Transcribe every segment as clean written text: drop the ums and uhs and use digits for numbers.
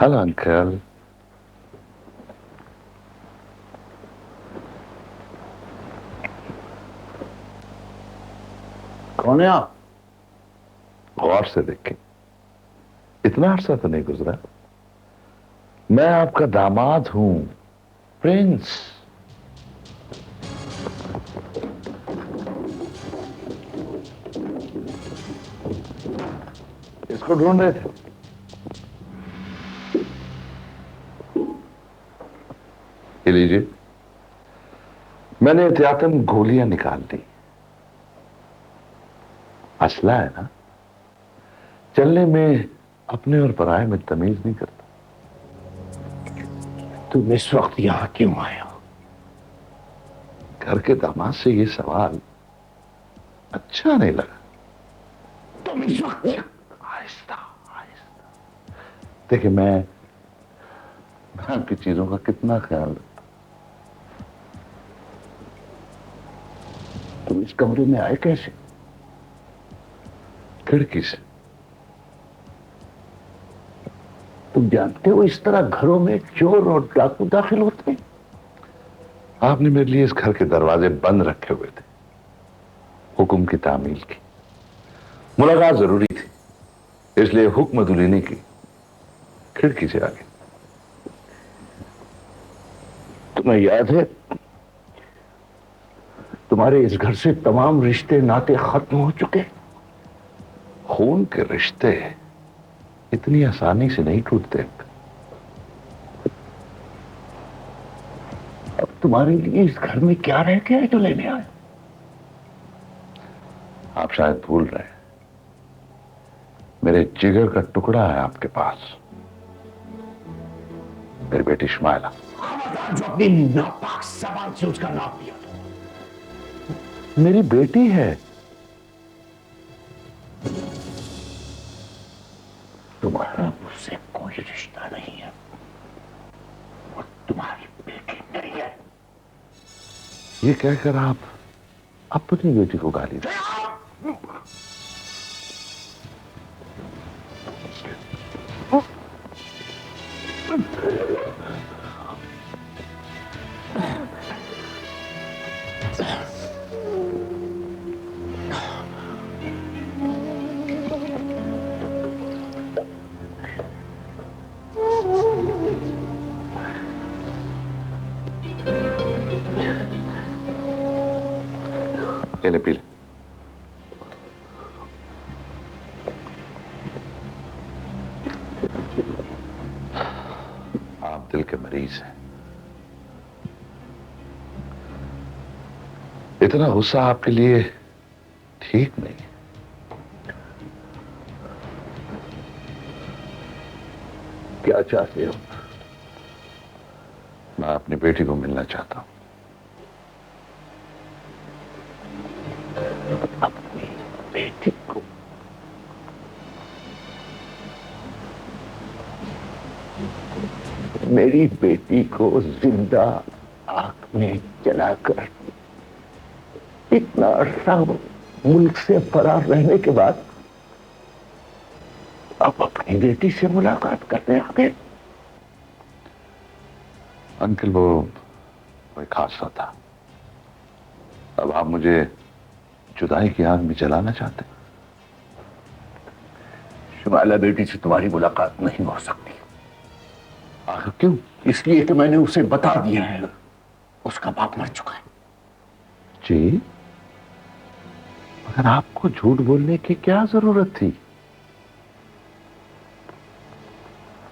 Hello uncle. कौन है आप? गौर से देखें, इतना अरसा तो नहीं गुजरा। मैं आपका दामाद हूं, प्रिंस। इसको ढूंढ रहे थे? ये लीजिए, मैंने एहतियातन गोलियां निकाल दी। असला है ना, चलने में अपने और पराये में तमीज नहीं करता। तुम इस वक्त यहां क्यों आए हो? घर के दामाद से ये सवाल अच्छा नहीं लगा। तुम इस वक्त आहिस्ता आहिस्ता। देखिए, मैं आपकी चीजों का कितना ख्याल रखता। तुम इस कमरे में आए कैसे? खिड़की से। तुम जानते हो इस तरह घरों में चोर और डाकू दाखिल होते हैं? आपने मेरे लिए इस घर के दरवाजे बंद रखे हुए थे, हुक्म की तामील की। मुलाकात जरूरी थी, इसलिए हुक्म अदुली नहीं की, खिड़की से आगे। तुम्हें याद है तुम्हारे इस घर से तमाम रिश्ते नाते खत्म हो चुके? खून के रिश्ते इतनी आसानी से नहीं टूटते। अब तुम्हारे लिए इस घर में क्या रह गया है जो लेने आए? आप शायद भूल रहे हैं, मेरे जिगर का टुकड़ा है आपके पास, मेरी बेटी इस्माइला। जो अपनी नापाक जबान से उसका नाम लिया मेरी बेटी है। तुम्हारा मुझसे कोई रिश्ता नहीं है, और तुम्हारी बेटी नहीं है। ये कहकर आप अपनी बेटी को गाली दें। ले पी ले। आप दिल के मरीज हैं। इतना गुस्सा आपके लिए ठीक नहीं। क्या चाहते हो? मैं अपनी बेटी को मिलना चाहता हूं। अपनी बेटी को? मेरी बेटी को जिंदा आग में जलाकर इतना अरसा मुल्क से फरार रहने के बाद अब अपनी बेटी से मुलाकात करने आ गए? अंकल, वो कोई खासा था। अब आप मुझे जुदाई की आग में जलाना चाहते हैं? शिमाला बेटी से तुम्हारी मुलाकात नहीं हो सकती। आखिर क्यों? इसलिए कि मैंने उसे बता दिया है, उसका बाप मर चुका है। जी, मगर आपको झूठ बोलने की क्या जरूरत थी?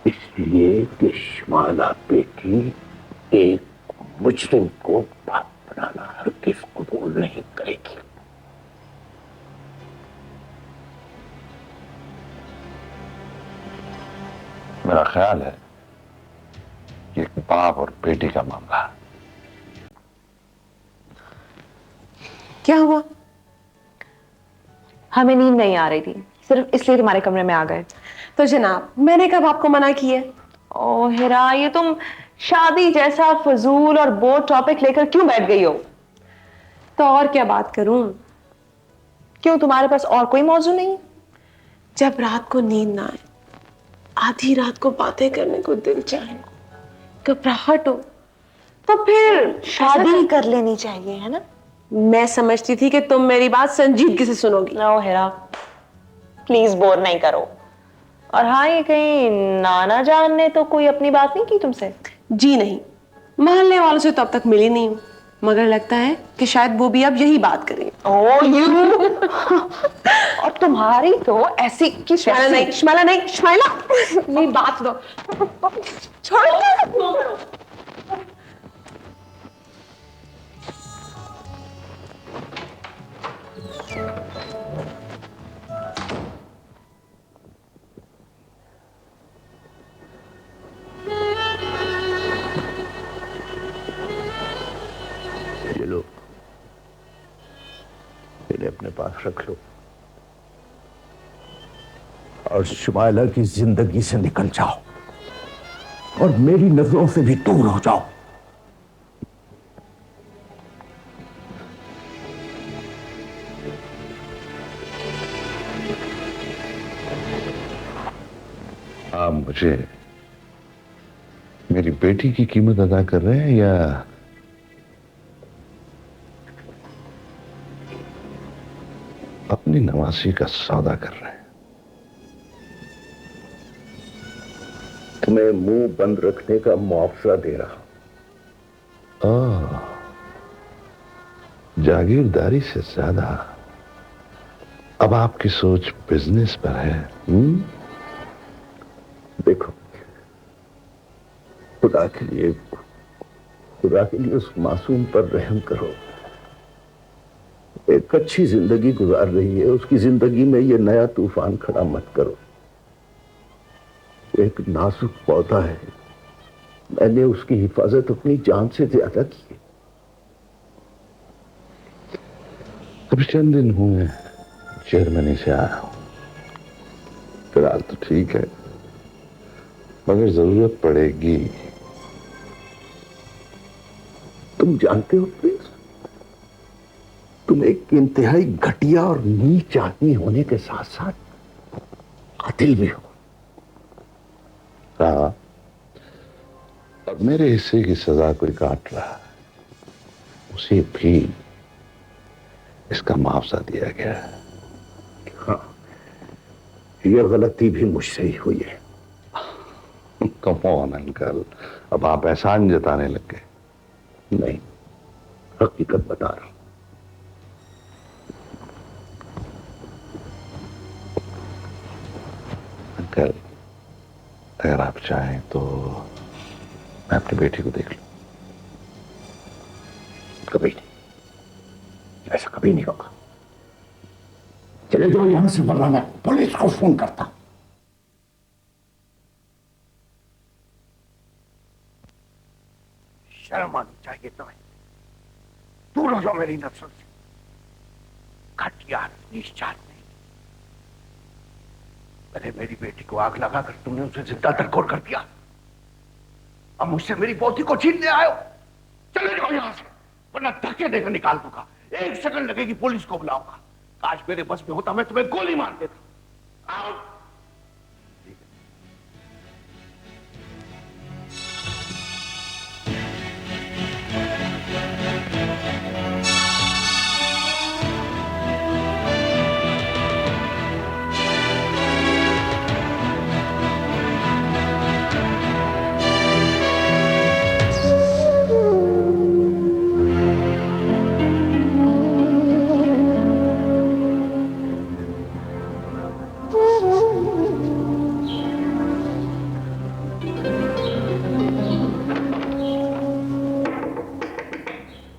इसलिए कि शिमाला बेटी एक मुजरिम को बाप बनाना हरगिज़ कबूल नहीं करेगी। मेरा ख्याल है कि एक बाप और बेटी का मामला है। क्या हुआ? हमें नींद नहीं आ रही थी, सिर्फ इसलिए तुम्हारे कमरे में आ गए। तो जनाब, मैंने कब आपको मना किया? ओ हिरा, ये तुम शादी जैसा फजूल और बोर टॉपिक लेकर क्यों बैठ गई हो? तो और क्या बात करूं? क्यों, तुम्हारे पास और कोई मौजू नहीं? जब रात को नींद ना आए, आधी रात को बातें करने को दिल चाहे, घबराहट हो, तो फिर शादी कर लेनी चाहिए, है ना? मैं समझती थी कि तुम मेरी बात संजीदगी से सुनोगी। नो हेरा, प्लीज बोर नहीं करो। और हाँ, ये कहीं नाना जान ने तो कोई अपनी बात नहीं की तुमसे? जी नहीं, मोहल्ले वालों से तो अब तक मिली नहीं हूँ, मगर लगता है कि शायद वो भी अब यही बात करें। ओह यू और तुम्हारी तो ऐसी की श्माइला नहीं, श्माइला नहीं, श्माइला मेरी बात दो, छोड़ो। ये लो, इन्हें अपने पास रख लो और शुमाइला की जिंदगी से निकल जाओ और मेरी नजरों से भी दूर हो जाओ। आप मुझे मेरी बेटी की कीमत अदा कर रहे हैं या अपनी नवासी का सौदा कर रहे हैं? तुम्हें मुंह बंद रखने का मुआवजा दे रहा। जागीरदारी से ज्यादा अब आपकी सोच बिजनेस पर है। देखो, खुदा के लिए उस मासूम पर रहम करो। एक अच्छी जिंदगी गुजार रही है, उसकी जिंदगी में ये नया तूफान खड़ा मत करो। एक नाजुक पौधा है, मैंने उसकी हिफाजत अपनी जान से ज्यादा की है। अभी चंद दिन हुए जर्मनी से आया हूं, फिलहाल तो ठीक है, मगर जरूरत पड़ेगी। तुम जानते हो प्रिंस, तुम एक इंतहाई घटिया और नीच आदमी होने के साथ साथ कातिल भी हो। हाँ, और मेरे हिस्से की सजा कोई काट रहा है, उसे भी इसका मुआवजा दिया गया है। हाँ, यह गलती भी मुझसे ही हुई है। कम ऑन अंकल, अब आप एहसान जताने लग गए। नहीं, हकीकत बता रहा हूं। अंकल, अगर आप चाहें तो मैं अपनी बेटी को देख लूं। कभी नहीं, ऐसा कभी नहीं होगा। चले जाओ यहां से, वरना मैं पुलिस को फोन करता हूं। शर्म आनी चाहिए तुम्हें। दूर हो जाओ मेरी नजरों से। घटिया नीच आदमी। पहले मेरी बेटी को आग लगाकर तुमने उसे जिंदा दरकोर कर दिया, अब मुझसे मेरी पोती को छीनने आए हो। चले जाओ यहां से, वरना धक्के देकर निकाल दूंगा। एक सेकंड लगेगी, पुलिस को बुलाऊंगा। काश मेरे बस में होता, मैं तुम्हें गोली मार देता। आओ।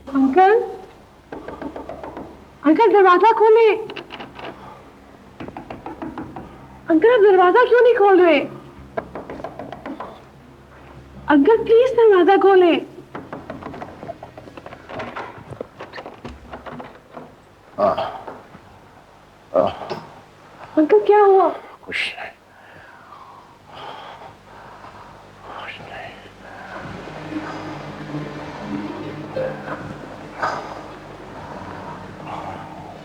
अंकल, अंकल दरवाजा खोले। अंकल आप दरवाजा क्यों नहीं खोल रहे? अंकल प्लीज दरवाजा खोले। अंकल क्या हुआ? कुछ नहीं, कुछ नहीं।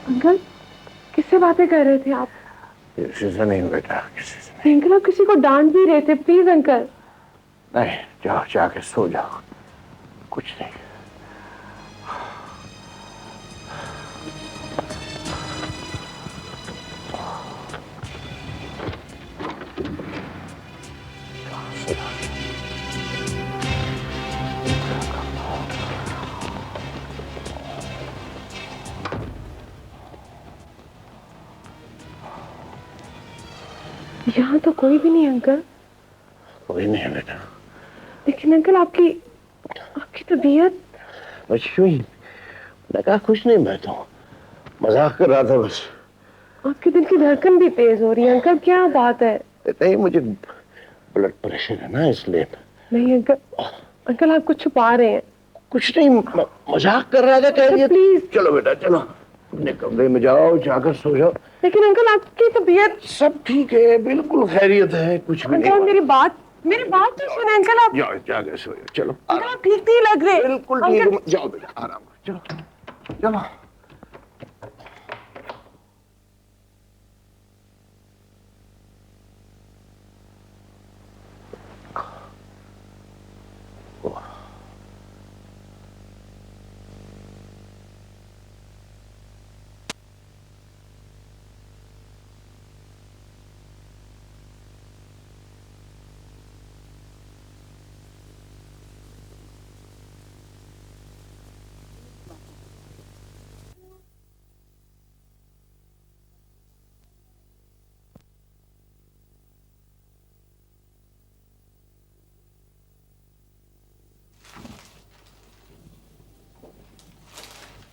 अंकल किससे बातें कर रहे थे आप? किसी से नहीं बेटा, किसी से नहीं। अंकल आप किसी को डांट भी रहे थे, प्लीज अंकल। नहीं, जाओ जाके सो जाओ, कुछ नहीं। यहाँ तो कोई भी नहीं अंकल। कोई नहीं है बेटा। लेकिन अंकल आपकी आपकी तबीयत। बच्चों ही मैंने कहा कुछ नहीं, मैं तो मजाक कर रहा था बस। आपके दिल की धड़कन भी तेज हो रही है अंकल, क्या बात है? नहीं, मुझे ब्लड प्रेशर है ना इसलिए। नहीं अंकल, अंकल आप कुछ छुपा रहे हैं। कुछ नहीं, मजाक कर रहा था। कह प्लीज चलो बेटा चलो, अपने कमरे में जाओ, जाकर सो जाओ। लेकिन अंकल आपकी तबीयत। सब ठीक है, बिल्कुल खैरियत है, कुछ भी अंकल नहीं। मेरी बात तो सुने अंकल। आप जाओ जाके सो जाओ, चलो। अंकल आप ठीक नहीं लग रहे। बिल्कुल ठीक अंकल है, जाओ बेटा आराम करो, चलो चलो।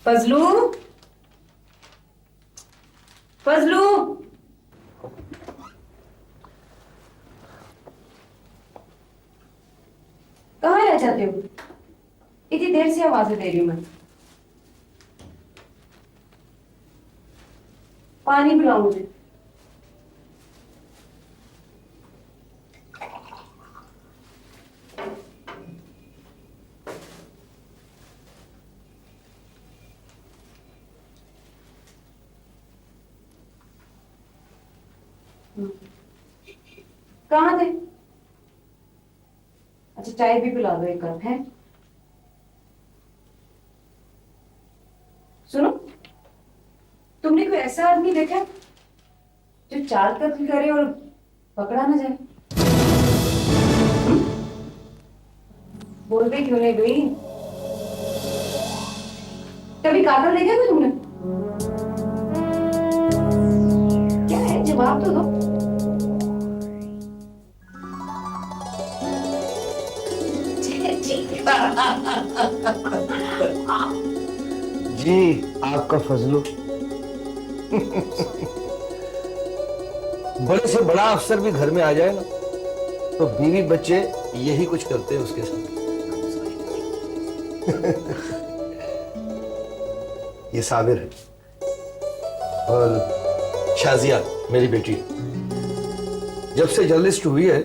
फजलू, फजलू, कहाँ रह जाते हो? इतनी देर से आवाजें दे रही हूँ मैं। पानी पिलाओ मुझे। कहाँ थे? अच्छा चाय भी पिला दो एक कप है। सुनो, तुमने कोई ऐसा आदमी देखा है जो 4 कत्ल करे और पकड़ा ना जाए? बोलते क्यों नहीं गई? कभी कातल देखा है तुमने? क्या है, जवाब तो दो। जी आपका फजलू। बड़े से बड़ा अफसर भी घर में आ जाए ना तो बीवी बच्चे यही कुछ करते हैं उसके साथ। ये साबिर है और शाजिया मेरी बेटी। जब से जर्नलिस्ट हुई है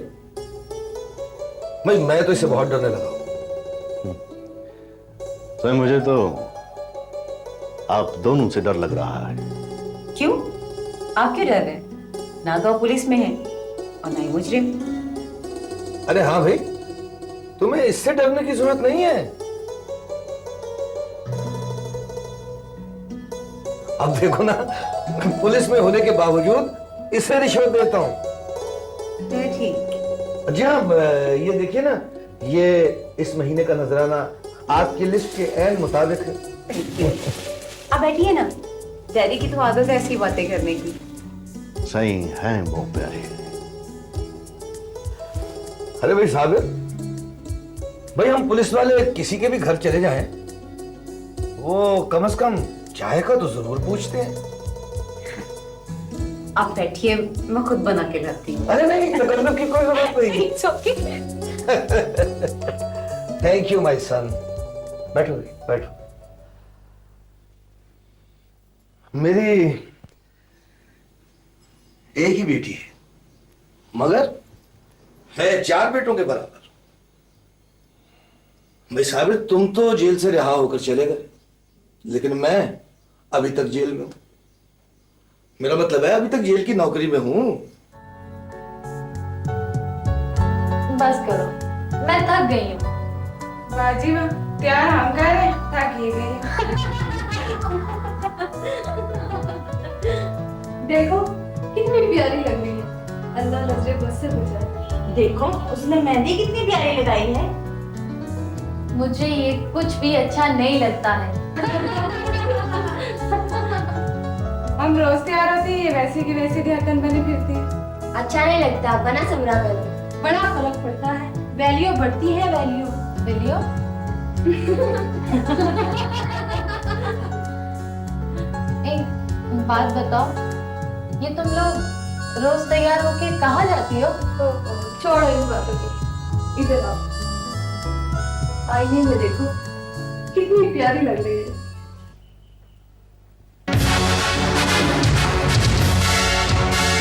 मैं तो इसे बहुत डरने लगा। तो मुझे तो आप दोनों से डर लग रहा है। क्यों? आप क्यों डर रहे हैं? ना तो आप पुलिस में हैं और ना ही मुजरिम। अरे हाँ भाई, तुम्हें इससे डरने की जरूरत नहीं है। अब देखो ना, पुलिस में होने के बावजूद इसे रिश्वत देता हूँ। तो ठीक। जी हाँ, ये देखिए ना, ये इस महीने का नजराना आपकी लिस्ट के ऐन मुताबिक है। अब बैठिए ना, डैडी की तो आदत है ऐसी बातें करने की। सही है वो प्यारे। अरे भाई साबिर, भाई हम पुलिस वाले किसी के भी घर चले जाएं, वो कम से कम चाय का तो जरूर पूछते हैं। आप बैठिए, मैं खुद बना के लाती हूँ। अरे नहीं, तकल्लुफ की कोई जरूरत नहीं। It's okay। Thank you my son. बैठो बैठो। मेरी एक ही बेटी है, मगर है 4 बेटों के बराबर। भाई साबिर, तुम तो जेल से रिहा होकर चले गए, लेकिन मैं अभी तक जेल में हूं। मेरा मतलब है अभी तक जेल की नौकरी में हूँ। बस करो, मैं थक गई हूँ। बाजी माँ प्यार हम कर रहे हैं, थक ही गए। देखो कितनी प्यारी लग रही है, अल्लाह नजरे बस से बचाए। देखो उसने मेहंदी कितनी प्यारी लगाई है। मुझे ये कुछ भी अच्छा नहीं लगता है। हम रोज तैयार होते हैं, ये वैसे की वैसे ढक्कन बने फिरती है। अच्छा नहीं लगता, बना समरा करो। बड़ा फर्क पड़ता है, वैल्यू बढ़ती है, वैल्यू वैल्यू। एक बात बताओ, ये तुम लोग रोज तैयार होके कहाँ जाती हो? छोड़ो इस बातों को, इधर आओ, आईने में देखो कितनी प्यारी लग रही है।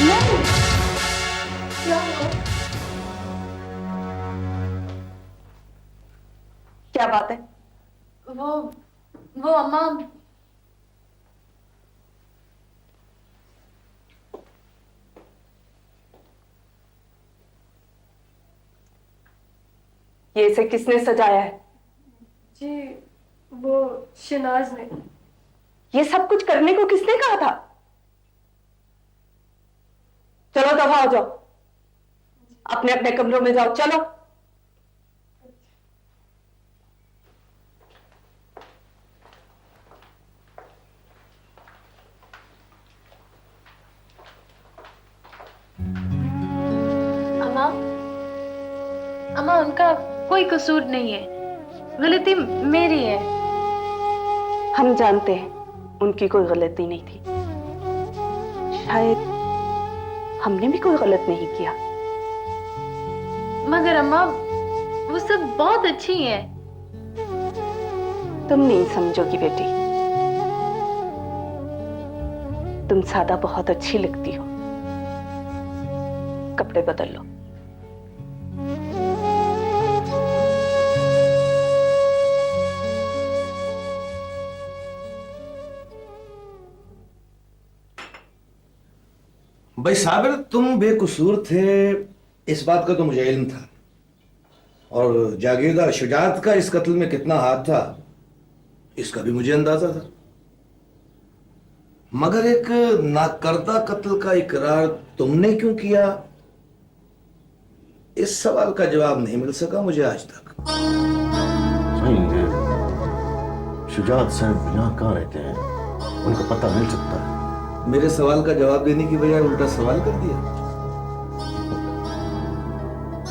नहीं, क्या हुआ? क्या बात है? वो अम्मा, ये इसे किसने सजाया है? जी वो शनाज ने। ये सब कुछ करने को किसने कहा था? चलो दफा हो जाओ, अपने अपने कमरों में जाओ, चलो। अम्मा, अम्मा उनका कोई कसूर नहीं है, गलती मेरी है। हम जानते हैं उनकी कोई गलती नहीं थी, शायद हमने भी कोई गलत नहीं किया। मगर अम्मा वो सब बहुत अच्छी हैं। तुम नहीं समझोगी बेटी, तुम सादा बहुत अच्छी लगती हो। कपड़े बदल लो। भाई साबिर, तुम बेकसूर थे इस बात का तो मुझे इल्म था, और जागीरदार शुजात का इस कत्ल में कितना हाथ था इसका भी मुझे अंदाजा था। मगर एक नाकर्दा कत्ल का इकरार तुमने क्यों किया, इस सवाल का जवाब नहीं मिल सका मुझे आज तक। शुजात साहब यहाँ कहाँ रहते हैं, उनका पता मिल सकता है? मेरे सवाल का जवाब देने की बजाय उल्टा सवाल कर दिया।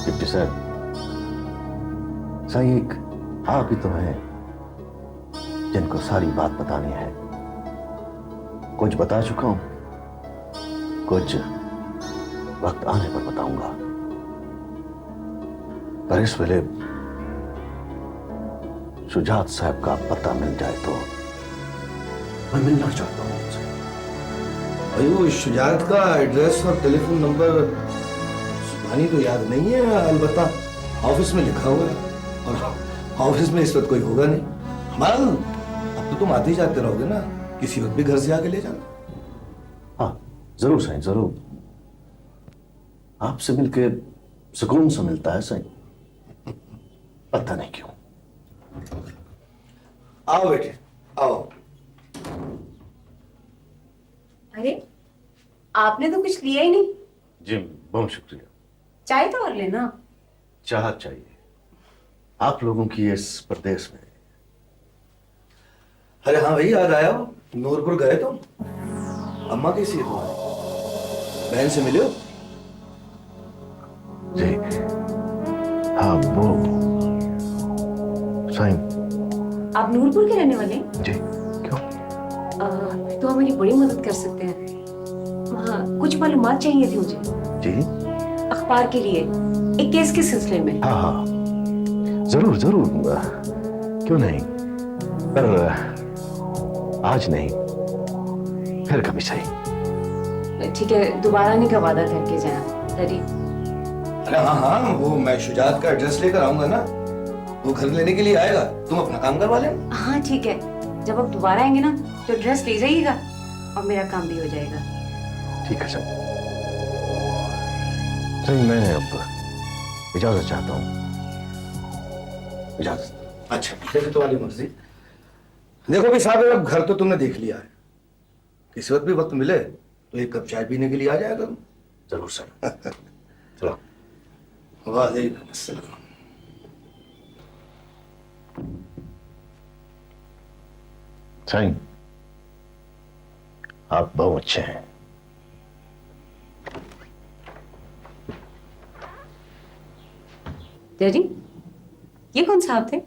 डिप्टी साहब, साईं एक आप ही तो हैं जिनको सारी बात बतानी है। कुछ बता चुका हूं, कुछ वक्त आने पर बताऊंगा, पर इस वेले शुजात साहब का पता मिल जाए तो मैं मिलना चाहता हूं उनसे। अयो, शुजात का एड्रेस और टेलीफोन नंबर सुबहानी तो याद नहीं है, अलबत्ता ऑफिस में लिखा हुआ है, और ऑफिस में इस वक्त कोई होगा नहीं। हमारा अब तो तुम आते ही जाते रहोगे ना, किसी वक्त भी घर से आके ले जाना। हाँ जरूर साईं, जरूर। आपसे मिलके सुकून सा मिलता है साईं, पता नहीं क्यों। आओ बेटे, आओ। अरे आपने तो कुछ लिया ही नहीं। जी बहुत शुक्रिया। चाय तो और लेना। चाह चाहिए आप लोगों की इस प्रदेश में। अरे हाँ भाई, याद आया, नूरपुर गए तुम? अम्मा कैसी है तुम्हारी? बहन से मिले हो? जी हाँ, वो साईं। आप नूरपुर के रहने वाले हैं? जी क्यों? तो हमारी बड़ी मदद कर सकते हैं। हाँ, कुछ मालूमात चाहिए थी मुझे। जी अखबार के लिए, एक केस के सिलसिले में। हाँ हाँ जरूर जरूर, क्यों नहीं, पर आज नहीं, फिर कभी सही। ठीक है, दोबारा आने का वादा करके जाना। डरी। अरे हाँ हाँ, वो मैं शुजात का एड्रेस लेकर आऊंगा ना, वो घर लेने के लिए आएगा, तुम अपना काम करवा लेना। हाँ ठीक है, जब आप दोबारा आएंगे ना तो ड्रेस ले जाइएगा और मेरा काम भी हो जाएगा। ठीक है सर। सही, मैं अब इजाजत चाहता हूं। इजाजत। अच्छा, जैसे तुम्हारी मर्जी। देखो भी साहब, अब घर तो तुमने देख लिया है, किसी वक्त भी वक्त मिले तो एक कप चाय पीने के लिए आ जाया करो। जरूर सर। चलो। वालेकुम अस्सलाम। साईं, आप बहुत अच्छे हैं। डैडी, ये कौन साहब थे?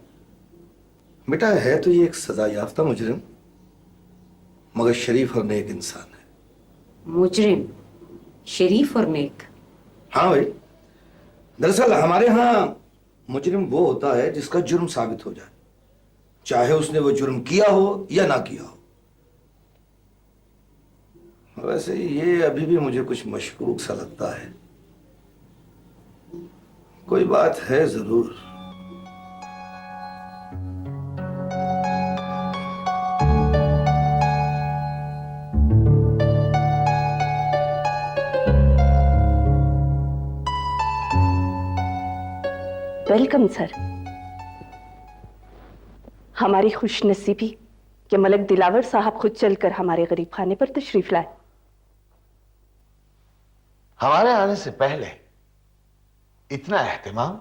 बेटा, है तो ये एक सजा याफ्ता मुजरिम, मगर शरीफ और नेक इंसान है। मुजरिम, शरीफ और नेक। हाँ भाई, दरअसल हमारे यहाँ मुजरिम वो होता है जिसका जुर्म साबित हो जाए, चाहे उसने वो जुर्म किया हो या ना किया हो। वैसे ये अभी भी मुझे कुछ मशकूक सा लगता है। कोई बात है जरूर। Welcome sir. हमारी खुशनसीबी कि मलक दिलावर साहब खुद चलकर हमारे गरीब खाने पर तशरीफ लाए। हमारे आने से पहले इतना एहतिमाम